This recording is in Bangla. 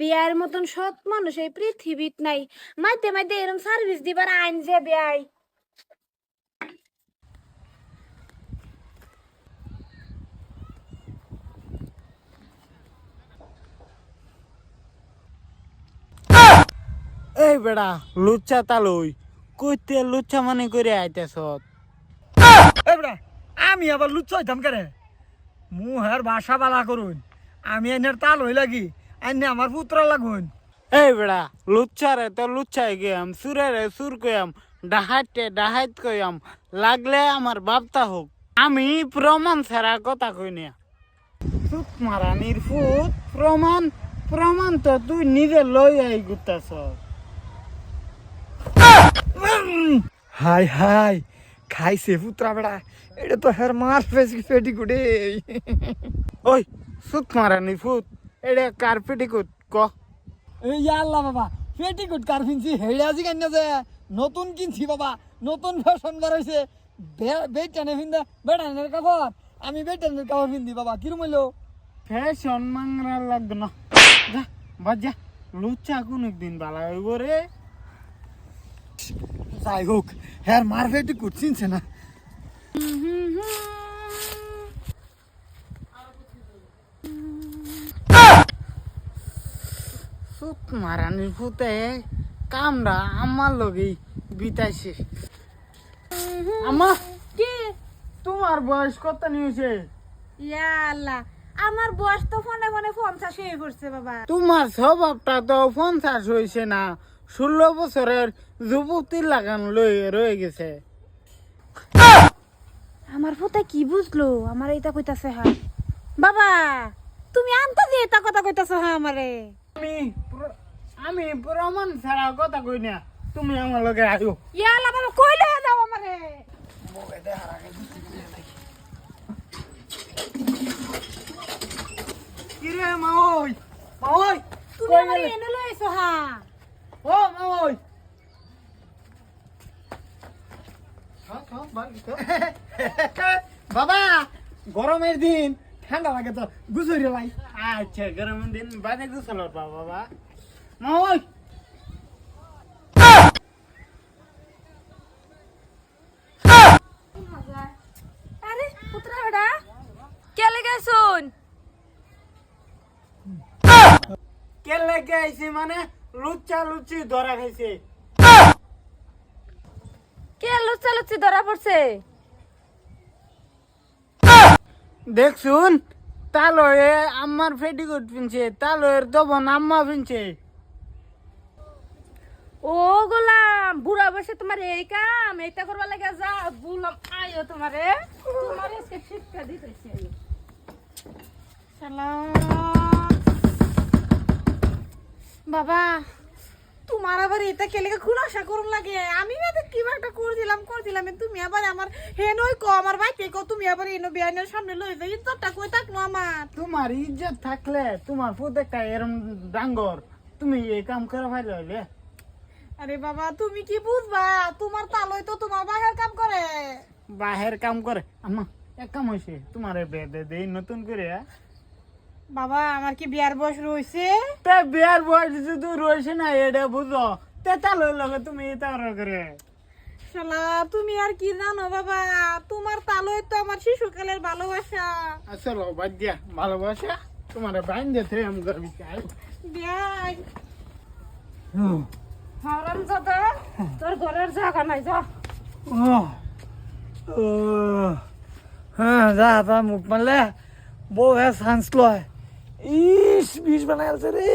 বিয়ার মতন সৎ মানুষ এই পৃথিবীত নাই। মাইতে মাইতে এরম সার্ভিস দিবার আইন যে বিয়াই। এই বেড়া লুচ্চা তালুই কইতে লুচ্চা মানে করে আইতেছ। এবড়া আমি আবার লুচ্ছ হইতাম কেরে মুহের বাসা বালা করুন আমি এনের তাল হই লাগি আইনে আমার পুত্র লাগুন। এই বেড়া লুচ্চারে তো লুচ্চাই গেয়াম, সুরেরে সুর কয়াম, ডাহাইতে ডাহাইত কয়াম, লাগলে আমার বাপতা হোক। আমি প্রমাণ ছাড়া কথা কই না। সুত মারানির ফুট প্রমাণ প্রমাণ তো তুই নিজে লই আই গুতাছ। হাই হাই খাইছে পুত্রা বেড়া এটা তো হের মার পেটি গুডে। ওই সুত মারানির ফুট এটা কার্পেটি কুট ক। এই আল্লাহ বাবা পেটিকুট কার কিনছি হেড়ে আজি কেন যে নতুন কিনছি বাবা, নতুন ফ্যাশন বাড়াইছে বেটানে ফিন্দা বেটানের কাপড় আমি বেটানের কাপড় পিন্দি বাবা কিরম হইলো। ফ্যাশন মাংরা লাগবে না, যা বাজা লুচ্চা কোন একদিন বালা হইব রে। যাই হোক হ্যাঁ মার পেটিকুট চিনছে না। সুত মারানির ফুতে কামরা আমার লগেই বিতাইছে। আমা কি তোমার বয়স কত নিয়েছে? ইয়া আল্লাহ, আমার বয়স তো ফোনে ফোনে 50 হয়ে পড়ছে বাবা। তোমার স্বভাবটা তো 50 হয়েছে না, 16 বছরের যুবতী লাগান লই রয়ে গেছে। আমার ফুতে কি বুঝলো আমার এটা কইতাছে? হ্যাঁ বাবা, তুমি আনতা দিয়ে এটা কথা কইতাছো? হ্যাঁ আমারে আমি প্রমাণ ছাড়া কথা কই না, তুমি আমার লগে আইও। ইয়া আল্লাহ বাবা, কইলে দাও আমারে। কিরে মাওই মাওই তুমি আমারে এনে লইছো? হ্যাঁ ও মাওই বাবা গরমের দিন ঠান্ডা লাগে তো গুজরি লাই। আচ্ছা গরমের দিন বাদে গোসল করবা বাবা। মাওই আরে পুত্রা বেটা কে লাগাইছুন? কে লেগে আইছে মানে লুচ্চা লুচি ধরা খাইছে। কে লুচা লুচি ধরা পড়ছে? দেখছুন তালয়ে আমার ফেটিকোট পিনছে, তালয়ের দবন আম্মা পিনছে। ও গোলাম, বুড়া বসে তোমার এই কাম এইটা করবা লাগে? যা বুলাম আইও তোমারে আজকে শিক্ষা দিতেছি। সালাম বাবা, তোমার আবার এটা কেলে খুলাসা করুন লাগে? আমি তো কিবা একটা করছিলাম তুমি আবার আমার হেনই কো আমার বাইকে কো তুমি আবার এনো বিয়ানের সামনে লই যাই ইজ্জতটা কই থাকলো আমার? তোমার ইজ্জত থাকলে তোমার প্রত্যেকটা এরম ডাঙ্গর তুমি এই কাম করে ভালো হইলে। আরে বাবা তুমি কি বুঝবা? তোমার তালই তো তোমার বাহের কাম করে। বাহের কাম করে আম্মা এক কাম হয়েছে তোমার বেদে দেই নতুন করে। বাবা আমার কি বিয়ার বয়স রয়েছে? তে বিয়ার বয়স যদি রয়েছে না এটা বুঝো, তে তালয়ের লগে তুমি তার করে। শালা তুমি আর কি জানো বাবা, তোমার তালই তো আমার শিশুকালের ভালোবাসা। আসলে বাদ দিয়া ভালোবাসা তোমার বাইন দিতে আম করবি চাই বিয়াই হারাম দাদা, তোর ঘরের জায়গা নাই, যা। হ্যাঁ যা তা মুখ মারলে বউ হ্যাঁ সান্স লয়। ইস বিষ বানাই আছে রে।